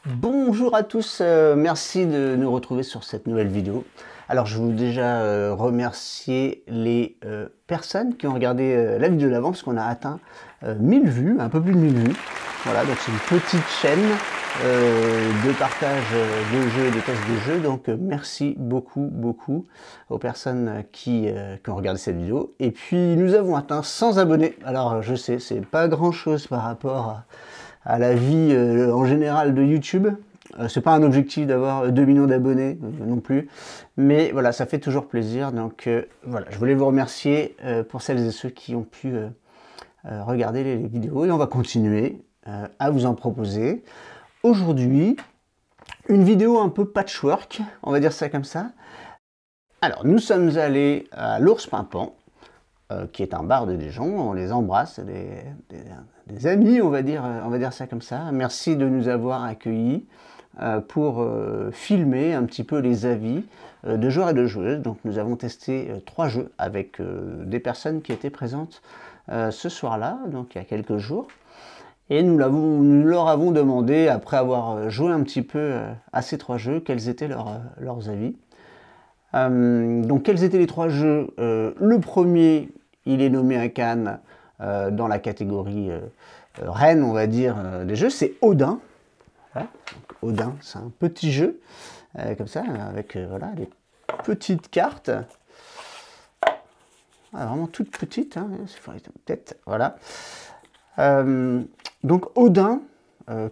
Bonjour à tous, merci de nous retrouver sur cette nouvelle vidéo. Alors je veux déjà remercier les personnes qui ont regardé la vidéo d'avant parce qu'on a atteint 1000 vues, un peu plus de 1000 vues. Voilà, donc c'est une petite chaîne de partage de jeux et de tests de jeux. Donc merci beaucoup aux personnes qui ont regardé cette vidéo. Et puis nous avons atteint 100 abonnés. Alors je sais, c'est pas grand chose par rapport à la vie en général de YouTube. C'est pas un objectif d'avoir 2 millions d'abonnés non plus, mais voilà, ça fait toujours plaisir. Donc voilà, je voulais vous remercier pour celles et ceux qui ont pu regarder les vidéos, et on va continuer à vous en proposer. Aujourd'hui, une vidéo un peu patchwork, on va dire ça comme ça. Alors, nous sommes allés à l'Ours Pimpant, qui est un bar de Dijon. On les embrasse, des amis, on va dire ça comme ça. Merci de nous avoir accueillis pour filmer un petit peu les avis de joueurs et de joueuses. Donc nous avons testé 3 jeux avec des personnes qui étaient présentes ce soir-là, donc il y a quelques jours. Et nous leur avons demandé, après avoir joué un petit peu à ces 3 jeux, quels étaient leurs avis. Donc quels étaient les 3 jeux? Le premier, il est nommé à Cannes dans la catégorie reine, on va dire, des jeux, c'est Odin. Voilà. Donc, Odin, c'est un petit jeu, comme ça, avec voilà, des petites cartes. Ah, vraiment toutes petites, hein, peut-être, voilà. Donc Odin,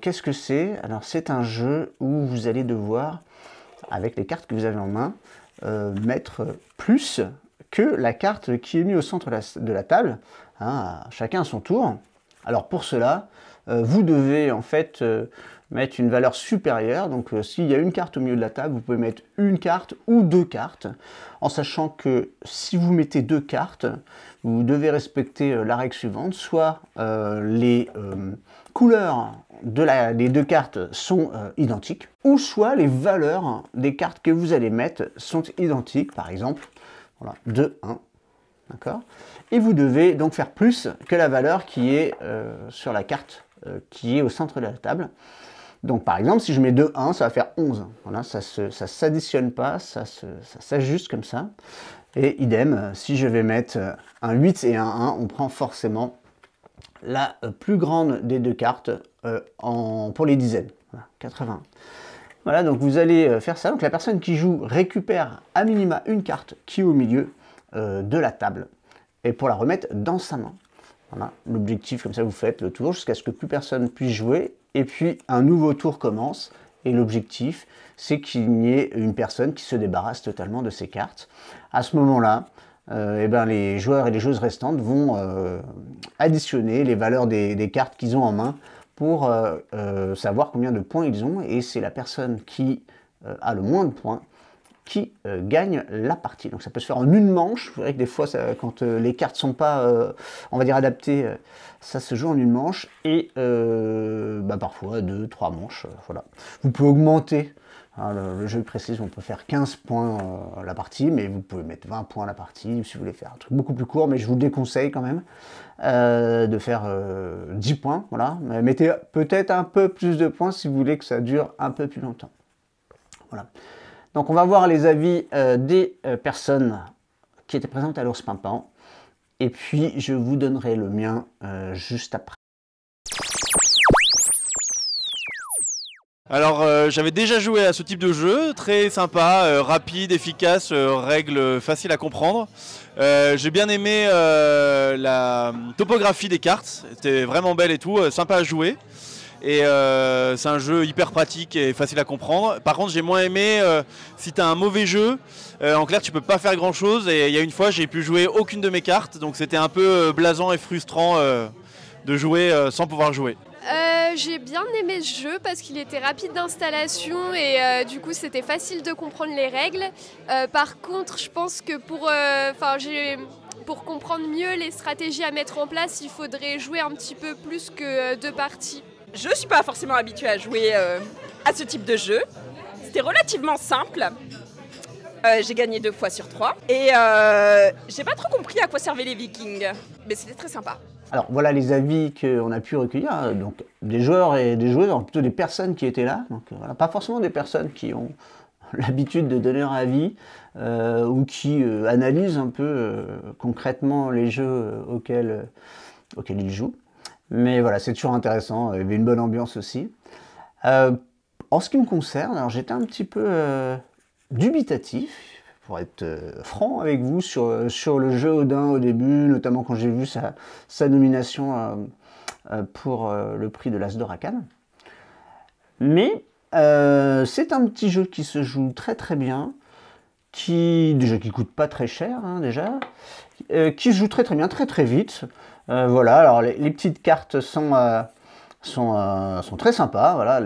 qu'est-ce que c'est? Alors c'est un jeu où vous allez devoir, avec les cartes que vous avez en main, mettre plus que la carte qui est mise au centre de la table, hein, chacun à son tour. Alors pour cela, vous devez en fait mettre une valeur supérieure. Donc s'il y a une carte au milieu de la table, vous pouvez mettre une carte ou 2 cartes, en sachant que si vous mettez 2 cartes, vous devez respecter la règle suivante, soit les couleurs des 2 cartes sont identiques, ou soit les valeurs des cartes que vous allez mettre sont identiques, par exemple, voilà, 2, 1, d'accord? Et vous devez donc faire plus que la valeur qui est sur la carte qui est au centre de la table. Donc par exemple, si je mets 2, 1, ça va faire 11. Voilà, ça ne s'additionne pas, ça s'ajuste comme ça. Et idem, si je vais mettre un 8 et un 1, on prend forcément la plus grande des 2 cartes pour les dizaines. Voilà, 80. Voilà, donc vous allez faire ça. Donc la personne qui joue récupère à minima une carte qui est au milieu de la table, et pour la remettre dans sa main. Voilà, l'objectif, comme ça vous faites le tour jusqu'à ce que plus personne puisse jouer, et puis un nouveau tour commence, et l'objectif c'est qu'il n'y ait une personne qui se débarrasse totalement de ses cartes. À ce moment-là, eh ben, les joueurs et les joueuses restantes vont additionner les valeurs des cartes qu'ils ont en main pour savoir combien de points ils ont, et c'est la personne qui a le moins de points qui gagne la partie. Donc ça peut se faire en une manche. Vous verrez que des fois, quand les cartes sont pas, on va dire, adaptées, ça se joue en une manche, et parfois 2, 3 manches. Voilà. Vous pouvez augmenter, hein, le jeu précise, on peut faire 15 points la partie, mais vous pouvez mettre 20 points la partie si vous voulez faire un truc beaucoup plus court, mais je vous déconseille quand même de faire 10 points. Voilà. Mettez peut-être un peu plus de points si vous voulez que ça dure un peu plus longtemps. Voilà. Donc on va voir les avis des personnes qui étaient présentes à l'Ours Pimpant, et puis je vous donnerai le mien juste après. Alors j'avais déjà joué à ce type de jeu, très sympa, rapide, efficace, règles faciles à comprendre. J'ai bien aimé la topographie des cartes, c'était vraiment belle et tout, sympa à jouer. Et c'est un jeu hyper pratique et facile à comprendre. Par contre, j'ai moins aimé si tu as un mauvais jeu, en clair tu peux pas faire grand chose, et il y a une fois j'ai pu jouer aucune de mes cartes, donc c'était un peu blasant et frustrant de jouer sans pouvoir jouer. J'ai bien aimé ce jeu parce qu'il était rapide d'installation, et du coup c'était facile de comprendre les règles. Par contre, je pense que pour comprendre mieux les stratégies à mettre en place, il faudrait jouer un petit peu plus que 2 parties. Je ne suis pas forcément habituée à jouer à ce type de jeu. C'était relativement simple. J'ai gagné 2 fois sur 3. Et j'ai pas trop compris à quoi servaient les Vikings. Mais c'était très sympa. Alors voilà les avis qu'on a pu recueillir, hein, donc des joueurs et des joueuses, alors plutôt des personnes qui étaient là, donc voilà, pas forcément des personnes qui ont l'habitude de donner leur avis ou qui analysent un peu concrètement les jeux auxquels ils jouent. Mais voilà, c'est toujours intéressant, il y avait une bonne ambiance aussi. En ce qui me concerne, alors j'étais un petit peu dubitatif, pour être franc avec vous, sur le jeu Odin au début, notamment quand j'ai vu sa nomination pour le prix de l'As d'Or à Cannes. Mais c'est un petit jeu qui se joue très très bien, qui coûte pas très cher hein, déjà, qui se joue très très bien, très très vite. Voilà, alors les petites cartes sont très sympas. Voilà,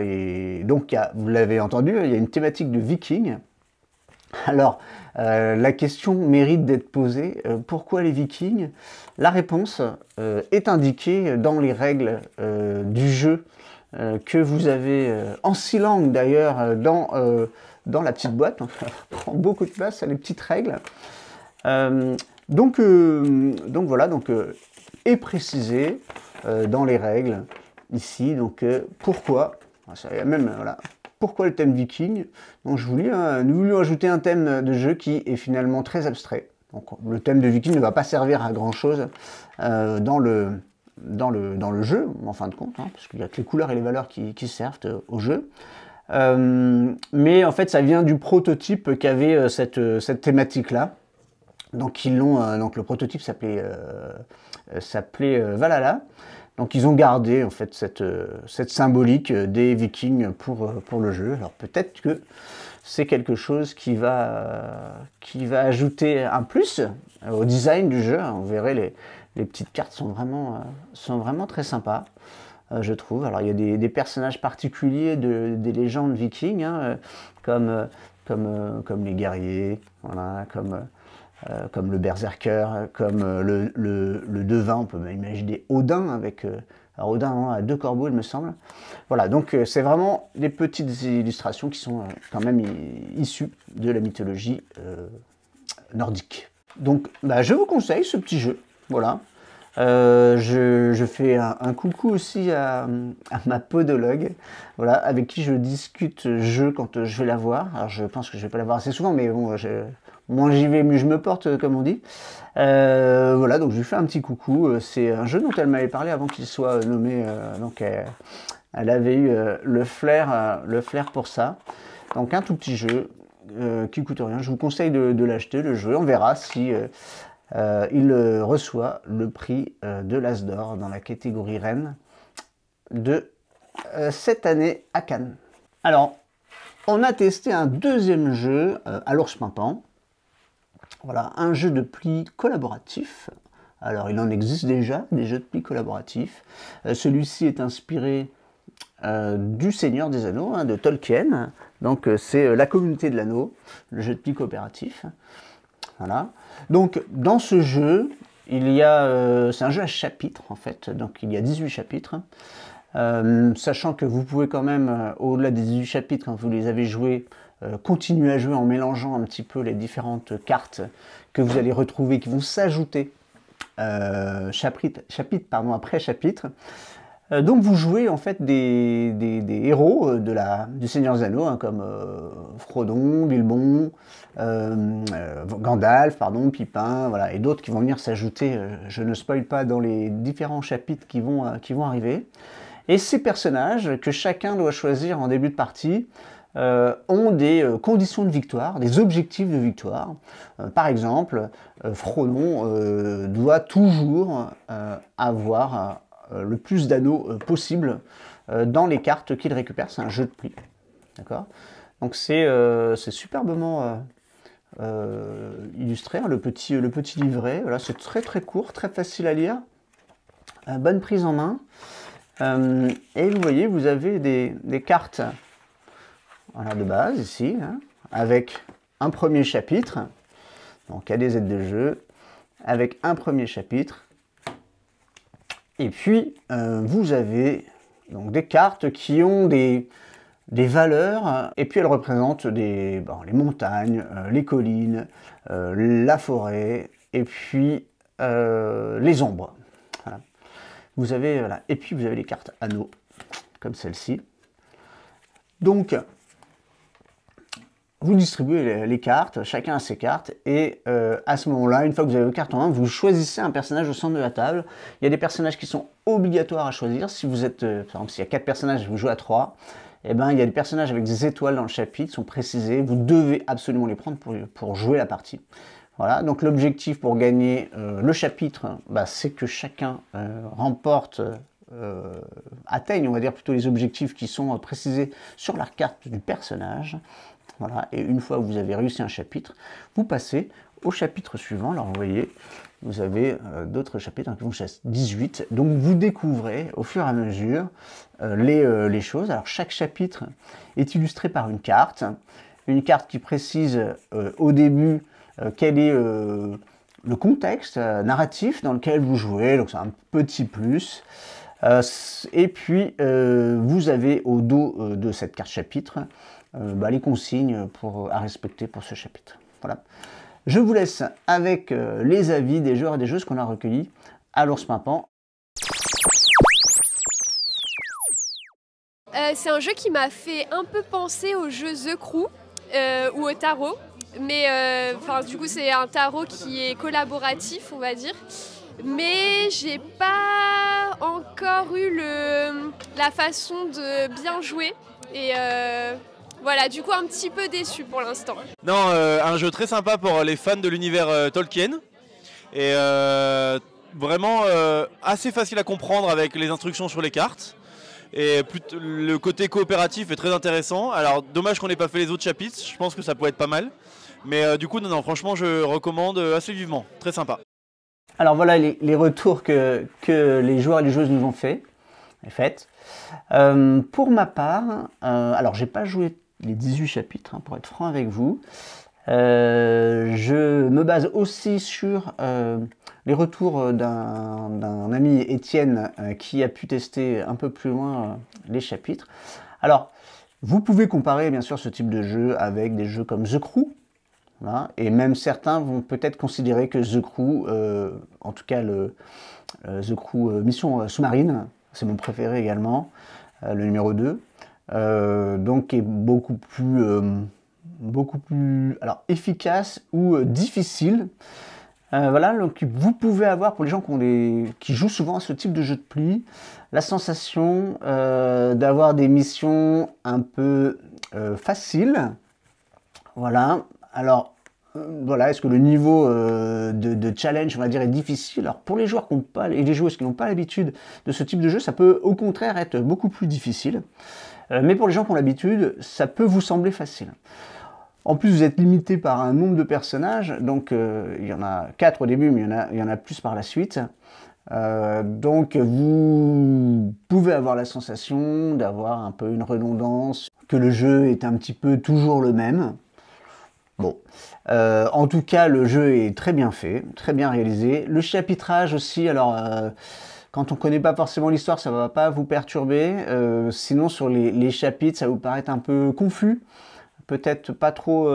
donc vous l'avez entendu, il y a une thématique de Vikings. Alors, la question mérite d'être posée. Pourquoi les Vikings? La réponse est indiquée dans les règles du jeu que vous avez en 6 langues d'ailleurs dans la petite boîte. Donc, ça prend beaucoup de place, les petites règles. Donc voilà, est précisé dans les règles ici. Donc pourquoi? Il y a même voilà. Pourquoi le thème viking? Donc je vous lis, hein, nous voulions ajouter un thème de jeu qui est finalement très abstrait. Donc le thème de viking ne va pas servir à grand chose dans le jeu, en fin de compte, hein, parce qu'il n'y a que les couleurs et les valeurs qui servent au jeu. Mais en fait ça vient du prototype qu'avait cette thématique-là. Donc donc le prototype s'appelait Valhalla. Donc ils ont gardé en fait cette symbolique des Vikings pour le jeu. Alors peut-être que c'est quelque chose qui va ajouter un plus au design du jeu. On verrait les petites cartes sont vraiment très sympas, je trouve. Alors il y a des personnages particuliers des légendes vikings, hein, comme les guerriers, voilà, comme le berserker, comme le devin, on peut imaginer Odin avec... alors Odin a 2 corbeaux, il me semble. Voilà, donc c'est vraiment des petites illustrations qui sont quand même issues de la mythologie nordique. Donc je vous conseille ce petit jeu, voilà. Je fais un coucou aussi à ma podologue, voilà, avec qui je discute jeu quand je vais la voir. Alors je pense que je vais pas la voir assez souvent, mais bon, moins j'y vais, mieux je me porte, comme on dit. Voilà, donc je lui fais un petit coucou. C'est un jeu dont elle m'avait parlé avant qu'il soit nommé. Donc elle avait eu le flair pour ça. Donc un tout petit jeu qui coûte rien. Je vous conseille de l'acheter, le jeu. On verra si il reçoit le prix de l'As d'Or dans la catégorie Reine de cette année à Cannes. Alors, on a testé un deuxième jeu à l'Ours Pimpant. Voilà, un jeu de pli collaboratif. Alors, il en existe déjà, des jeux de pli collaboratifs. Celui-ci est inspiré du Seigneur des Anneaux, hein, de Tolkien. Donc, c'est la communauté de l'anneau, le jeu de pli coopératif. Voilà. Donc, dans ce jeu, c'est un jeu à chapitres, en fait. Donc, il y a 18 chapitres. Sachant que vous pouvez quand même, au-delà des 18 chapitres, quand vous les avez joués, continuer à jouer en mélangeant un petit peu les différentes cartes que vous allez retrouver, qui vont s'ajouter chapitre après chapitre. Donc vous jouez en fait des héros du Seigneur des Anneaux, hein, comme Frodon, Bilbon, Gandalf, Pipin, voilà, et d'autres qui vont venir s'ajouter, je ne spoil pas, dans les différents chapitres qui vont arriver. Et ces personnages, que chacun doit choisir en début de partie, ont des conditions de victoire, des objectifs de victoire. Par exemple, Frodon doit toujours avoir le plus d'anneaux possible dans les cartes qu'il récupère. C'est un jeu de pli. D'accord ? Donc c'est superbement illustré, hein, le petit livret. Voilà, c'est très très court, très facile à lire. Bonne prise en main. Et vous voyez, vous avez des cartes, voilà, de base ici, hein, avec un premier chapitre, donc il y a des aides de jeu, avec un premier chapitre, et puis vous avez donc des cartes qui ont des valeurs, et puis elles représentent les montagnes, les collines, la forêt, et puis les ombres. Voilà. Vous avez, voilà. Et puis vous avez les cartes anneaux, comme celle-ci. Donc, vous distribuez les cartes, chacun a ses cartes, et à ce moment-là, une fois que vous avez vos cartes en main, vous choisissez un personnage au centre de la table. Il y a des personnages qui sont obligatoires à choisir. Si vous êtes, par exemple, s'il y a 4 personnages et vous jouez à 3, eh ben, il y a des personnages avec des étoiles dans le chapitre, sont précisés. Vous devez absolument les prendre pour jouer la partie. Voilà, donc l'objectif pour gagner le chapitre, bah, c'est que chacun remporte, atteigne, on va dire plutôt les objectifs qui sont précisés sur la carte du personnage. Voilà, et une fois que vous avez réussi un chapitre, vous passez au chapitre suivant. Alors vous voyez, vous avez d'autres chapitres, qui vont jusqu'à 18. Donc vous découvrez au fur et à mesure les choses. Alors chaque chapitre est illustré par une carte qui précise au début quel est le contexte narratif dans lequel vous jouez. Donc c'est un petit plus. Et puis vous avez au dos de cette carte chapitre les consignes à respecter pour ce chapitre. Voilà. Je vous laisse avec les avis des joueurs et des joueuses qu'on a recueillis à l'Ours Pimpant. C'est un jeu qui m'a fait un peu penser au jeu The Crew ou au tarot. Mais du coup, c'est un tarot qui est collaboratif, on va dire. Mais j'ai pas encore eu la façon de bien jouer. Et voilà, du coup, un petit peu déçu pour l'instant. Non, un jeu très sympa pour les fans de l'univers Tolkien. Et vraiment assez facile à comprendre avec les instructions sur les cartes. Et le côté coopératif est très intéressant. Alors, dommage qu'on n'ait pas fait les autres chapitres. Je pense que ça pourrait être pas mal. Mais du coup, non, franchement, je recommande assez vivement. Très sympa. Alors voilà les retours que les joueurs et les joueuses nous ont fait. Pour ma part, alors j'ai pas joué les 18 chapitres, pour être franc avec vous. Je me base aussi sur les retours d'un ami Étienne qui a pu tester un peu plus loin les chapitres. Alors, vous pouvez comparer bien sûr ce type de jeu avec des jeux comme The Crew. Voilà, et même certains vont peut-être considérer que The Crew, en tout cas The Crew Mission Sous-Marine, c'est mon préféré également, le numéro 2, donc est beaucoup plus alors, efficace ou difficile. Voilà, donc vous pouvez avoir, pour les gens qui jouent souvent à ce type de jeu de pli, la sensation d'avoir des missions un peu faciles. Voilà, alors voilà, est-ce que le niveau de challenge, on va dire, est difficile? Alors pour les joueurs qui n'ont pas, et les joueuses qui n'ont pas l'habitude de ce type de jeu, ça peut au contraire être beaucoup plus difficile. Mais pour les gens qui ont l'habitude, ça peut vous sembler facile. En plus, vous êtes limité par un nombre de personnages, donc il y en a 4 au début, mais il y en a plus par la suite. Donc vous pouvez avoir la sensation d'avoir un peu une redondance, que le jeu est un petit peu toujours le même. Bon, en tout cas, le jeu est très bien fait, très bien réalisé. Le chapitrage aussi, alors quand on ne connaît pas forcément l'histoire, ça ne va pas vous perturber. Sinon, sur les chapitres, ça va vous paraître un peu confus, peut-être pas trop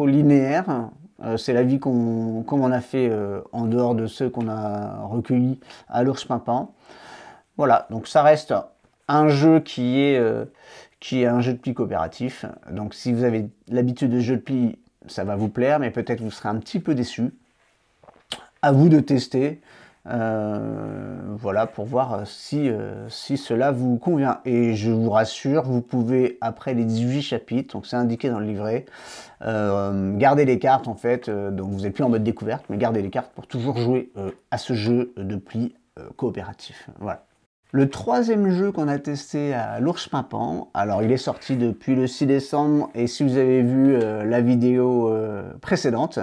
linéaire. C'est l'avis qu'on en a fait en dehors de ceux qu'on a recueillis à l'Ours Pimpant. Voilà, donc ça reste un jeu qui est un jeu de pli coopératif. Donc si vous avez l'habitude de jeu de pli, ça va vous plaire, mais peut-être vous serez un petit peu déçu. À vous de tester, voilà, pour voir si cela vous convient. Et je vous rassure, vous pouvez, après les 18 chapitres, donc c'est indiqué dans le livret, garder les cartes en fait, donc vous n'êtes plus en mode découverte, mais gardez les cartes pour toujours jouer à ce jeu de pli coopératif. Voilà. Le troisième jeu qu'on a testé à l'Ours Pimpant, alors il est sorti depuis le 6 décembre et si vous avez vu la vidéo précédente,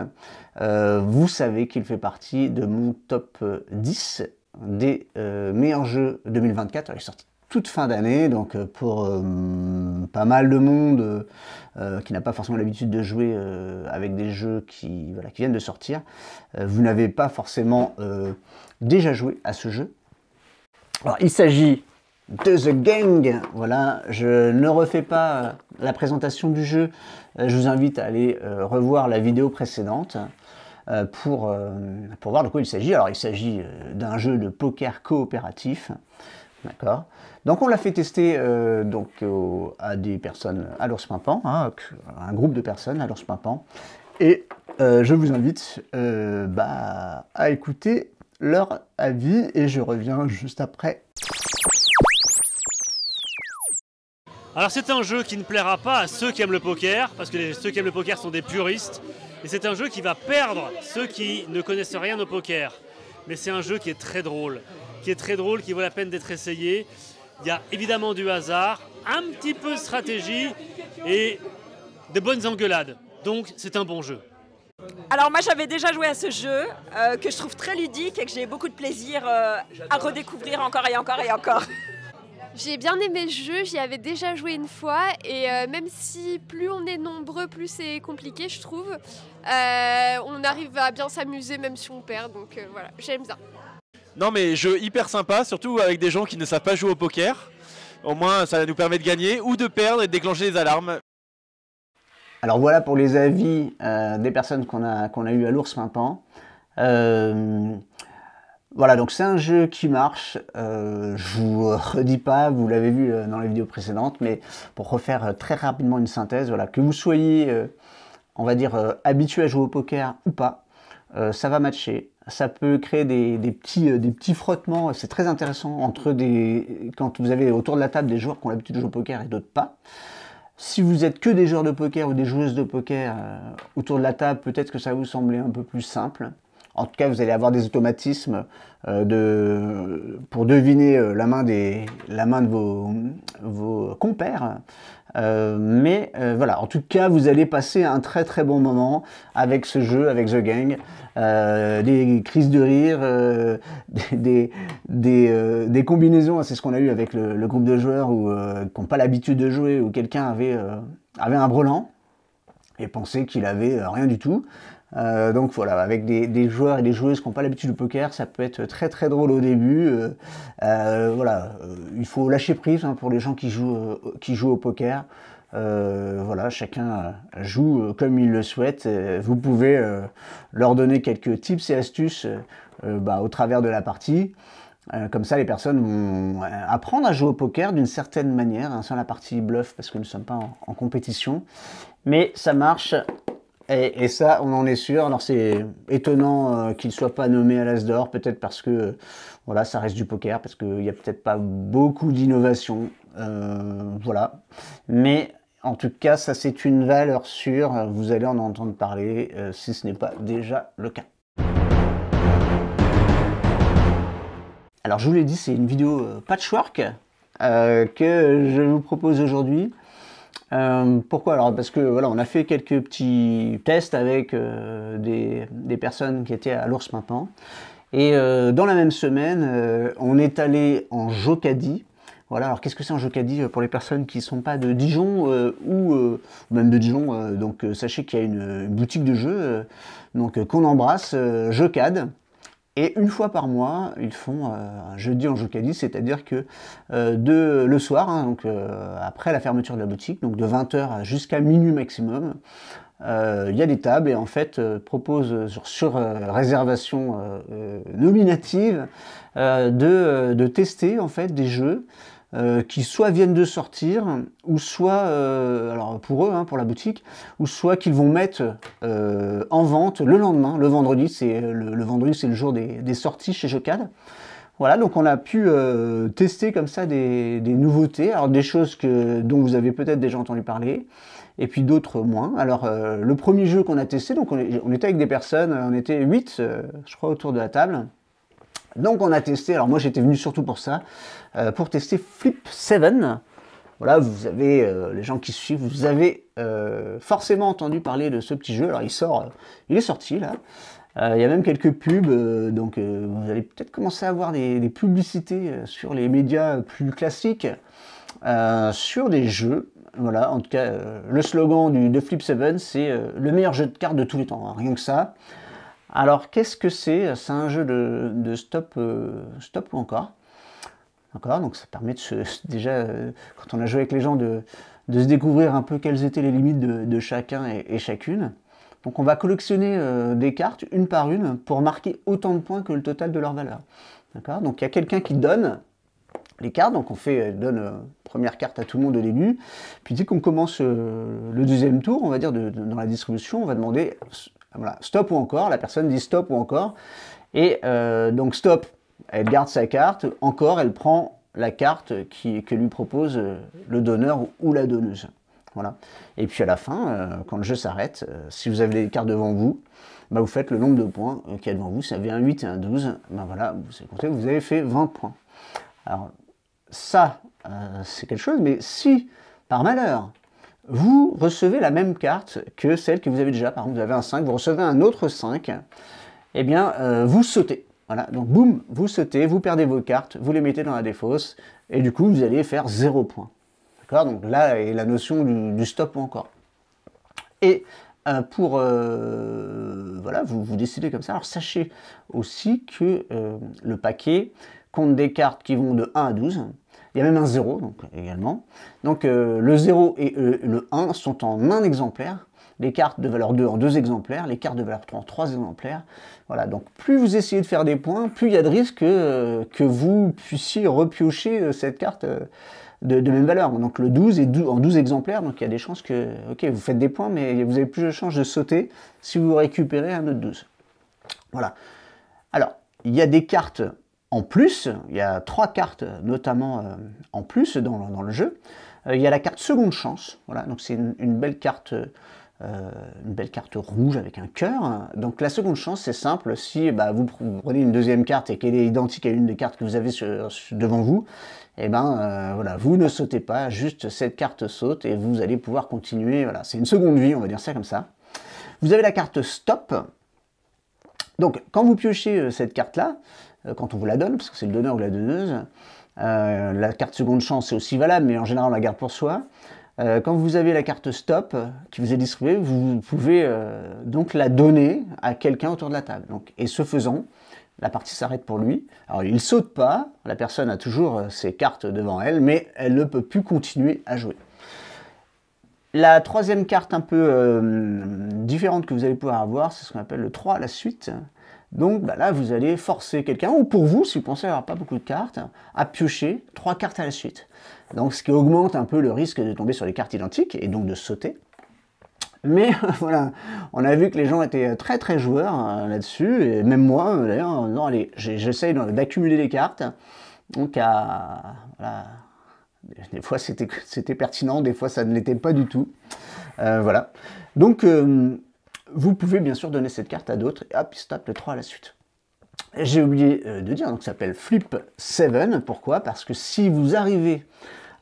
vous savez qu'il fait partie de mon top 10 des meilleurs jeux 2024. Alors, il est sorti toute fin d'année, donc pour pas mal de monde qui n'a pas forcément l'habitude de jouer avec des jeux qui viennent de sortir, vous n'avez pas forcément déjà joué à ce jeu. Alors, il s'agit de The Gang. Voilà, je ne refais pas la présentation du jeu. Je vous invite à aller revoir la vidéo précédente. pour voir de quoi il s'agit. Alors il s'agit d'un jeu de poker coopératif, d'accord. Donc on l'a fait tester à des personnes à l'Ours Pimpant, hein, un groupe de personnes à l'Ours Pimpant, et je vous invite à écouter leur avis et je reviens juste après. Alors c'est un jeu qui ne plaira pas à ceux qui aiment le poker, parce que ceux qui aiment le poker sont des puristes, et c'est un jeu qui va perdre ceux qui ne connaissent rien au poker. Mais c'est un jeu qui est très drôle, qui vaut la peine d'être essayé. Il y a évidemment du hasard, un petit peu de stratégie et de bonnes engueulades. Donc c'est un bon jeu. Alors moi j'avais déjà joué à ce jeu que je trouve très ludique et que j'ai beaucoup de plaisir à redécouvrir encore et encore et encore. J'ai bien aimé le jeu, j'y avais déjà joué une fois et même si plus on est nombreux, plus c'est compliqué je trouve, on arrive à bien s'amuser même si on perd, donc voilà, j'aime bien. Non mais jeu hyper sympa, surtout avec des gens qui ne savent pas jouer au poker. Au moins ça nous permet de gagner ou de perdre et de déclencher les alarmes. Alors voilà pour les avis des personnes qu'on a eu à l'Ours Pimpant. Voilà, donc c'est un jeu qui marche, je vous redis pas, vous l'avez vu dans les vidéos précédentes, mais pour refaire très rapidement une synthèse, voilà, que vous soyez, on va dire, habitué à jouer au poker ou pas, ça va matcher. Ça peut créer des petits frottements, c'est très intéressant quand vous avez autour de la table des joueurs qui ont l'habitude de jouer au poker et d'autres pas. Si vous êtes que des joueurs de poker ou des joueuses de poker autour de la table, peut-être que ça va vous sembler un peu plus simple. En tout cas, vous allez avoir des automatismes pour deviner la main de vos compères. Voilà, en tout cas, vous allez passer un très très bon moment avec ce jeu, avec The Gang. Des crises de rire, des combinaisons, c'est ce qu'on a eu avec le groupe de joueurs qui n'ont pas l'habitude de jouer, où quelqu'un avait un brelan et pensait qu'il avait rien du tout. Donc voilà, avec des joueurs et des joueuses qui n'ont pas l'habitude du poker, ça peut être très très drôle au début. Voilà, il faut lâcher prise pour les gens qui jouent au poker. Voilà, chacun joue comme il le souhaite. Vous pouvez leur donner quelques tips et astuces au travers de la partie. Comme ça, les personnes vont apprendre à jouer au poker d'une certaine manière, sans la partie bluff, parce que nous ne sommes pas en compétition. Mais ça marche. Et ça, on en est sûr. Alors c'est étonnant qu'il ne soit pas nommé à l'As d'or, peut-être parce que voilà, ça reste du poker, parce qu'il n'y a peut-être pas beaucoup d'innovation. Voilà. Mais en tout cas, ça c'est une valeur sûre. Vous allez en entendre parler si ce n'est pas déjà le cas. Alors je vous l'ai dit, c'est une vidéo patchwork que je vous propose aujourd'hui. Pourquoi? Alors parce que voilà, on a fait quelques petits tests avec des personnes qui étaient à l'Ours Pimpant et dans la même semaine on est allé en Jocadie. Voilà, alors qu'est-ce que c'est un Jocadie pour les personnes qui ne sont pas de Dijon ou même de Dijon, donc sachez qu'il y a une boutique de jeux qu'on embrasse, Jocad. Et une fois par mois, ils font un jeudi en Jocadie, c'est-à-dire que le soir, donc après la fermeture de la boutique, donc de 20h jusqu'à minuit maximum, il y a des tables et en fait proposent sur réservation nominative de tester en fait des jeux qui soit viennent de sortir, ou soit, alors pour eux, pour la boutique, ou soit qu'ils vont mettre en vente le lendemain, le vendredi, c'est le jour des sorties chez Jocad. Voilà, donc on a pu tester comme ça des nouveautés, alors des choses dont vous avez peut-être déjà entendu parler, et puis d'autres moins. Alors le premier jeu qu'on a testé, donc on était avec des personnes, on était 8, je crois, autour de la table. Donc on a testé, alors moi j'étais venu surtout pour ça, pour tester Flip 7. Voilà, vous avez, les gens qui suivent, vous avez forcément entendu parler de ce petit jeu. Alors il est sorti là. Il y a même quelques pubs, donc vous allez peut-être commencer à avoir des publicités sur les médias plus classiques sur des jeux. Voilà, en tout cas, le slogan de Flip 7, c'est le meilleur jeu de cartes de tous les temps, rien que ça. Alors, qu'est-ce que c'est? C'est un jeu de stop ou encore. D'accord, donc ça permet déjà, quand on a joué avec les gens, de se découvrir un peu quelles étaient les limites de chacun et chacune. Donc on va collectionner des cartes une par une pour marquer autant de points que le total de leur valeur. D'accord? Donc il y a quelqu'un qui donne les cartes, donc on donne première carte à tout le monde au début, puis dès qu'on commence le deuxième tour, on va dire dans la distribution, on va demander voilà, stop ou encore, la personne dit stop ou encore, et donc stop, elle garde sa carte, encore elle prend la carte que lui propose le donneur ou la donneuse. Voilà. Et puis à la fin, quand le jeu s'arrête, si vous avez les cartes devant vous, bah vous faites le nombre de points qu'il y a devant vous, ça fait un 8 et un 12, bah voilà, vous avez fait 20 points. Alors ça, c'est quelque chose, mais si, par malheur, vous recevez la même carte que celle que vous avez déjà, par exemple vous avez un 5, vous recevez un autre 5, eh bien vous sautez. Voilà, donc boum, vous sautez, vous perdez vos cartes, vous les mettez dans la défausse, et du coup vous allez faire 0 points. D'accord? Donc là est la notion du stop ou encore. Et voilà, vous décidez comme ça. Alors sachez aussi que le paquet compte des cartes qui vont de 1 à 12. Il y a même un 0 donc, également. Donc le 0 et le 1 sont en un exemplaire. Les cartes de valeur 2 en 2 exemplaires, les cartes de valeur 3 en 3 exemplaires. Voilà, donc plus vous essayez de faire des points, plus il y a de risques que vous puissiez repiocher cette carte de même valeur. Donc le 12 est en 12 exemplaires, donc il y a des chances que, ok, vous faites des points, mais vous avez plus de chances de sauter si vous récupérez un autre 12. Voilà. Alors, il y a des cartes en plus, il y a 3 cartes notamment en plus dans le jeu. Il y a la carte seconde chance, voilà, donc c'est une belle carte rouge avec un cœur. Donc la seconde chance, c'est simple, si vous prenez une deuxième carte et qu'elle est identique à une des cartes que vous avez devant vous, et voilà, vous ne sautez pas, juste cette carte saute et vous allez pouvoir continuer. Voilà, c'est une seconde vie, on va dire ça comme ça. Vous avez la carte stop. Donc quand vous piochez cette carte-là, quand on vous la donne, parce que c'est le donneur ou la donneuse, la carte seconde chance c'est aussi valable, mais en général on la garde pour soi. Quand vous avez la carte stop qui vous est distribuée, vous pouvez donc la donner à quelqu'un autour de la table. Donc, et ce faisant, la partie s'arrête pour lui. Alors il ne saute pas, la personne a toujours ses cartes devant elle, mais elle ne peut plus continuer à jouer. La troisième carte un peu différente que vous allez pouvoir avoir, c'est ce qu'on appelle le 3 à la suite. Donc là, vous allez forcer quelqu'un, ou pour vous, si vous pensez avoir pas beaucoup de cartes, à piocher 3 cartes à la suite. Donc ce qui augmente un peu le risque de tomber sur des cartes identiques, et donc de sauter. Mais voilà, on a vu que les gens étaient très très joueurs là-dessus, et même moi d'ailleurs, non allez, j'essaye d'accumuler les cartes. Donc voilà, des fois c'était pertinent, des fois ça ne l'était pas du tout. Voilà, donc vous pouvez bien sûr donner cette carte à d'autres, et hop, il se tape le 3 à la suite. J'ai oublié de dire, donc ça s'appelle Flip 7, pourquoi? Parce que si vous arrivez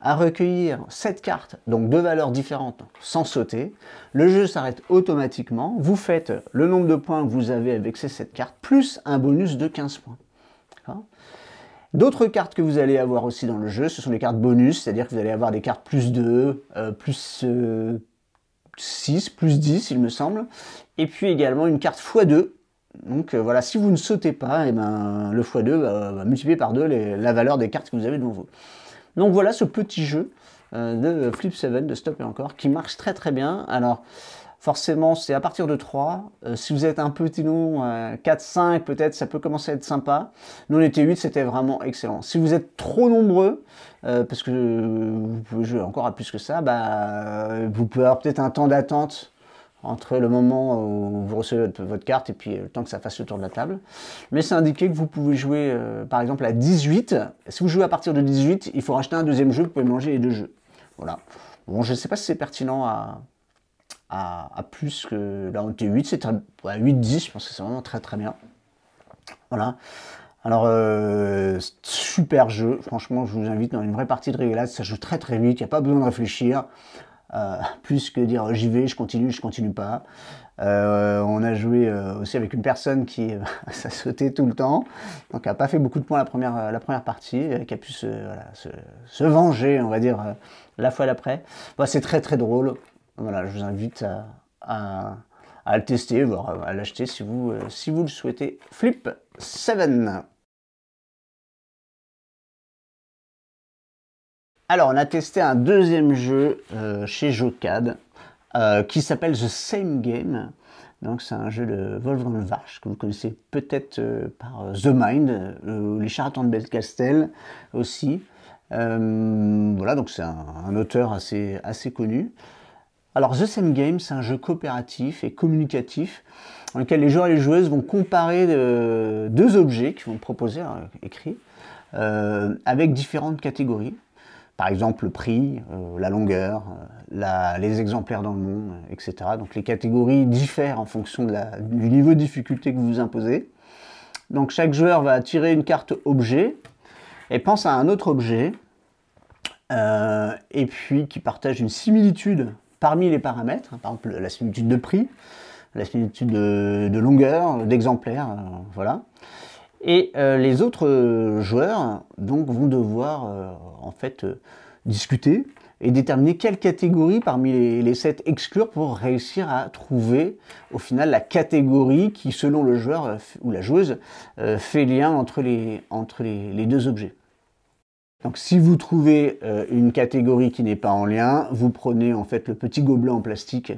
à recueillir 7 cartes, donc 2 valeurs différentes, sans sauter, le jeu s'arrête automatiquement, vous faites le nombre de points que vous avez avec ces 7 cartes, plus un bonus de 15 points. D'autres cartes que vous allez avoir aussi dans le jeu, ce sont les cartes bonus, c'est-à-dire que vous allez avoir des cartes plus 2, plus 6, plus 10 il me semble, et puis également une carte x2. Donc voilà, si vous ne sautez pas, et le x2 va multiplier par 2 la valeur des cartes que vous avez devant vous. Donc voilà ce petit jeu de Flip 7, de Stop et encore, qui marche très très bien. Alors forcément c'est à partir de 3, si vous êtes un petit nom, 4, 5 peut-être, ça peut commencer à être sympa. Nous on était 8, c'était vraiment excellent. Si vous êtes trop nombreux, parce que vous pouvez jouer encore à plus que ça, vous pouvez avoir peut-être un temps d'attente entre le moment où vous recevez votre carte et puis le temps que ça fasse le tour de la table. Mais c'est indiqué que vous pouvez jouer par exemple à 18. Si vous jouez à partir de 18, il faut racheter un deuxième jeu, vous pouvez mélanger les deux jeux. Voilà. Bon, je ne sais pas si c'est pertinent à plus que... Là on était 8, c'est 8-10, je pense que c'est vraiment très très bien. Voilà. Alors, super jeu, franchement je vous invite dans une vraie partie de réglage, ça joue très très vite, il n'y a pas besoin de réfléchir. Plus que dire j'y vais, je continue pas. On a joué aussi avec une personne qui ça sautait tout le temps, donc elle n'a pas fait beaucoup de points la première partie, qui a pu se venger, on va dire, la fois d'après. Bon, c'est très très drôle. Voilà, je vous invite à le tester, voire à l'acheter si vous le souhaitez. Flip 7. Alors, on a testé un deuxième jeu chez Jocad qui s'appelle The Same Game. Donc c'est un jeu de Wolfgang Warsch que vous connaissez peut-être par The Mind, les charlatans de Belcastel aussi. Voilà, donc c'est un auteur assez connu. Alors The Same Game, c'est un jeu coopératif et communicatif dans lequel les joueurs et les joueuses vont comparer deux objets qui vont proposer, écrits, avec différentes catégories. Par exemple, le prix, la longueur, les exemplaires dans le monde, etc. Donc les catégories diffèrent en fonction du niveau de difficulté que vous vous imposez. Donc chaque joueur va tirer une carte objet et pense à un autre objet, et puis qui partage une similitude parmi les paramètres, par exemple la similitude de prix, la similitude de longueur, d'exemplaires, voilà. Et les autres joueurs donc, vont devoir en fait discuter et déterminer quelle catégorie parmi les 7 exclure pour réussir à trouver au final la catégorie qui, selon le joueur ou la joueuse, fait lien entre les deux objets. Donc si vous trouvez une catégorie qui n'est pas en lien, vous prenez en fait le petit gobelet en plastique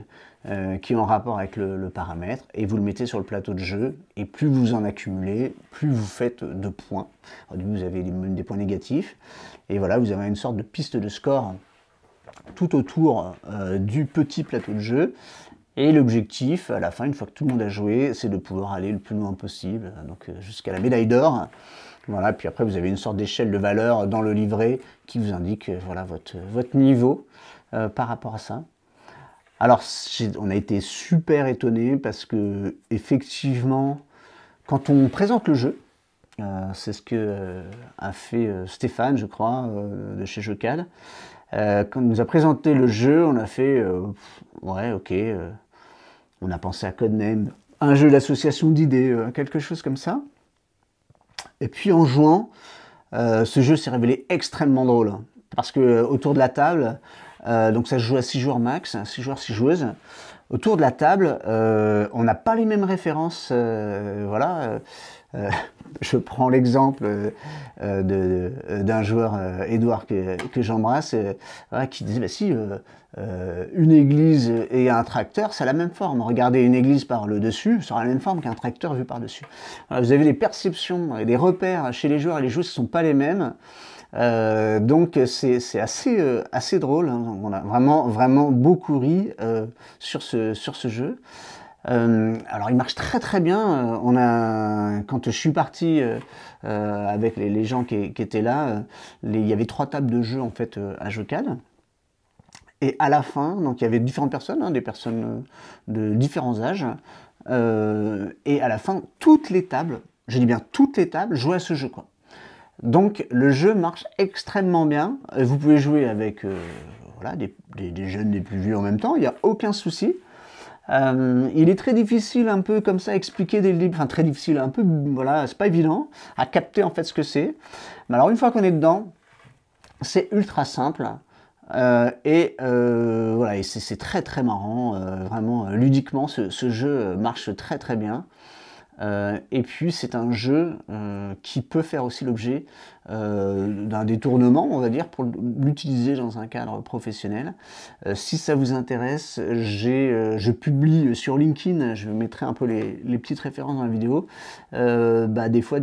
qui est en rapport avec le paramètre et vous le mettez sur le plateau de jeu, et plus vous en accumulez, plus vous faites de points. Au début vous avez des points négatifs et voilà, vous avez une sorte de piste de score tout autour du petit plateau de jeu, et l'objectif à la fin, une fois que tout le monde a joué, c'est de pouvoir aller le plus loin possible, donc jusqu'à la médaille d'or. Voilà, puis après vous avez une sorte d'échelle de valeur dans le livret qui vous indique voilà, votre niveau par rapport à ça. Alors on a été super étonnés parce que effectivement, quand on présente le jeu, c'est ce que a fait Stéphane, je crois, de chez Jeucad. Quand il nous a présenté le jeu, on a fait ouais, ok, on a pensé à Codename, un jeu d'association d'idées, quelque chose comme ça. Et puis en jouant, ce jeu s'est révélé extrêmement drôle. Parce que autour de la table, donc ça se joue à 6 joueurs max, 6 joueurs, 6 joueuses. Autour de la table, on n'a pas les mêmes références. Voilà. Je prends l'exemple d'un joueur, Edouard, que j'embrasse, qui disait, bah si, une église et un tracteur, c'est la même forme. Regardez une église par le dessus, ça aura la même forme qu'un tracteur vu par dessus. Voilà, vous avez des perceptions et des repères chez les joueurs et les joueuses qui ne sont pas les mêmes. Donc c'est assez drôle, hein. On a vraiment beaucoup ri sur ce jeu. Alors il marche très bien. Quand je suis parti avec les gens qui étaient là, il y avait 3 tables de jeu en fait à Jeucad. Et à la fin, donc il y avait différentes personnes, hein, des personnes de différents âges, et à la fin, toutes les tables, je dis bien toutes les tables, jouaient à ce jeu, quoi. Donc le jeu marche extrêmement bien. Vous pouvez jouer avec voilà, des jeunes, des plus vieux en même temps, il n'y a aucun souci. Il est très difficile un peu comme ça à expliquer dès le début, enfin très difficile, un peu, voilà, c'est pas évident à capter en fait ce que c'est. Mais alors une fois qu'on est dedans, c'est ultra simple. Voilà, et c'est très marrant, vraiment ludiquement ce jeu marche très bien. Et puis c'est un jeu qui peut faire aussi l'objet d'un détournement, on va dire, pour l'utiliser dans un cadre professionnel. Si ça vous intéresse, je publie sur LinkedIn, je mettrai un peu les petites références dans la vidéo, des fois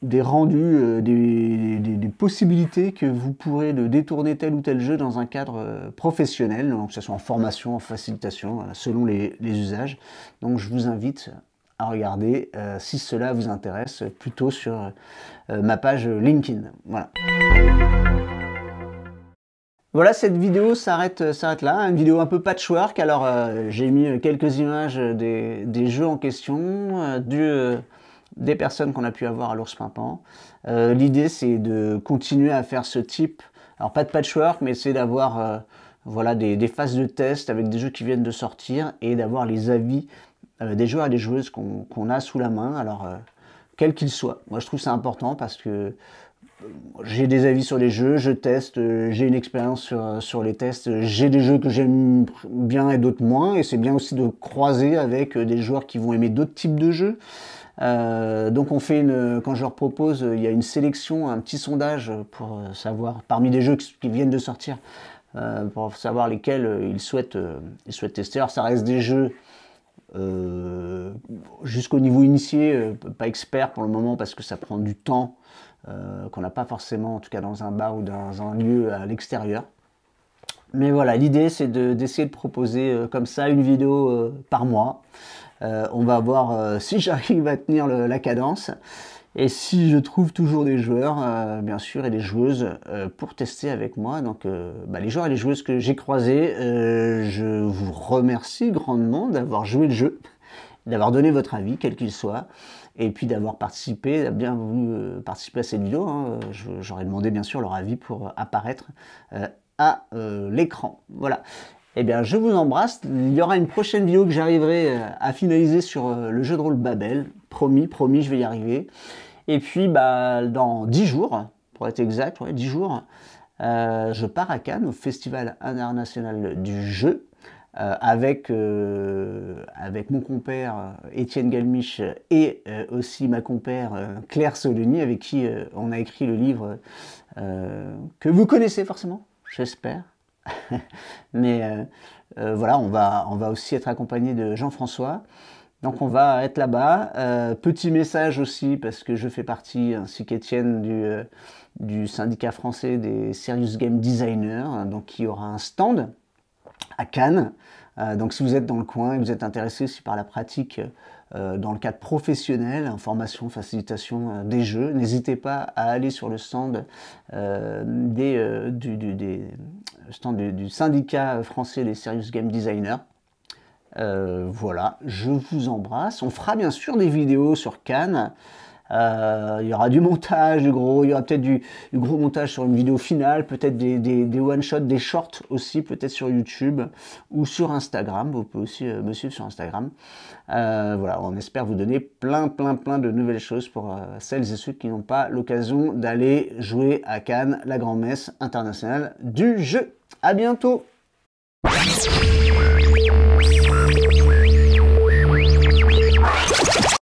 des rendus, des possibilités que vous pourrez de détourner tel ou tel jeu dans un cadre professionnel, donc que ce soit en formation, en facilitation, voilà, selon les usages. Donc je vous invite à regarder, si cela vous intéresse, plutôt sur ma page LinkedIn. Voilà. Voilà, cette vidéo s'arrête là, une vidéo un peu patchwork. Alors j'ai mis quelques images des jeux en question, des personnes qu'on a pu avoir à l'Ours Pimpant. L'idée c'est de continuer à faire ce type, alors pas de patchwork, mais c'est d'avoir voilà, des phases de test avec des jeux qui viennent de sortir et d'avoir les avis des joueurs et des joueuses qu'on a sous la main, alors quels qu'ils soient. Moi je trouve ça important parce que j'ai des avis sur les jeux, je teste, j'ai une expérience sur les tests, j'ai des jeux que j'aime bien et d'autres moins, et c'est bien aussi de croiser avec des joueurs qui vont aimer d'autres types de jeux. Donc on fait quand je leur propose, il y a une sélection, un petit sondage pour savoir parmi des jeux qui viennent de sortir, pour savoir lesquels ils souhaitent tester. Alors ça reste des jeux jusqu'au niveau initié, pas expert pour le moment parce que ça prend du temps qu'on n'a pas forcément, en tout cas dans un bar ou dans un lieu à l'extérieur. Mais voilà, l'idée c'est d'essayer de proposer comme ça une vidéo par mois. On va voir si j'arrive à tenir la cadence et si je trouve toujours des joueurs, bien sûr, et des joueuses pour tester avec moi. Donc les joueurs et les joueuses que j'ai croisés, je vous remercie grandement d'avoir joué le jeu, d'avoir donné votre avis, quel qu'il soit, et puis d'avoir participé, bien voulu participer à cette vidéo. Hein. J'aurais demandé bien sûr leur avis pour apparaître à l'écran. Voilà. Eh bien, je vous embrasse. Il y aura une prochaine vidéo que j'arriverai à finaliser sur le jeu de rôle Babel. Promis, je vais y arriver. Et puis, dans 10 jours, pour être exact, 10 jours, je pars à Cannes, au Festival international du jeu, avec mon compère Étienne Galmiche et aussi ma compère Claire Soleny, avec qui on a écrit le livre que vous connaissez forcément, j'espère. Mais voilà, on va aussi être accompagné de Jean-François. Donc on va être là-bas. Petit message aussi, parce que je fais partie, ainsi qu'Étienne, du syndicat français des Serious Game Designers. Donc il y aura un stand à Cannes. Donc si vous êtes dans le coin et vous êtes intéressé aussi par la pratique dans le cadre professionnel, formation, facilitation des jeux, n'hésitez pas à aller sur le stand du syndicat français des Serious Game Designers. Voilà, je vous embrasse. On fera bien sûr des vidéos sur Cannes. Il y aura du montage, il y aura peut-être du gros montage sur une vidéo finale, peut-être des one-shots, des shorts aussi, peut-être sur YouTube ou sur Instagram. Vous pouvez aussi me suivre sur Instagram. Voilà, on espère vous donner plein de nouvelles choses pour celles et ceux qui n'ont pas l'occasion d'aller jouer à Cannes, la grand-messe internationale du jeu. À bientôt!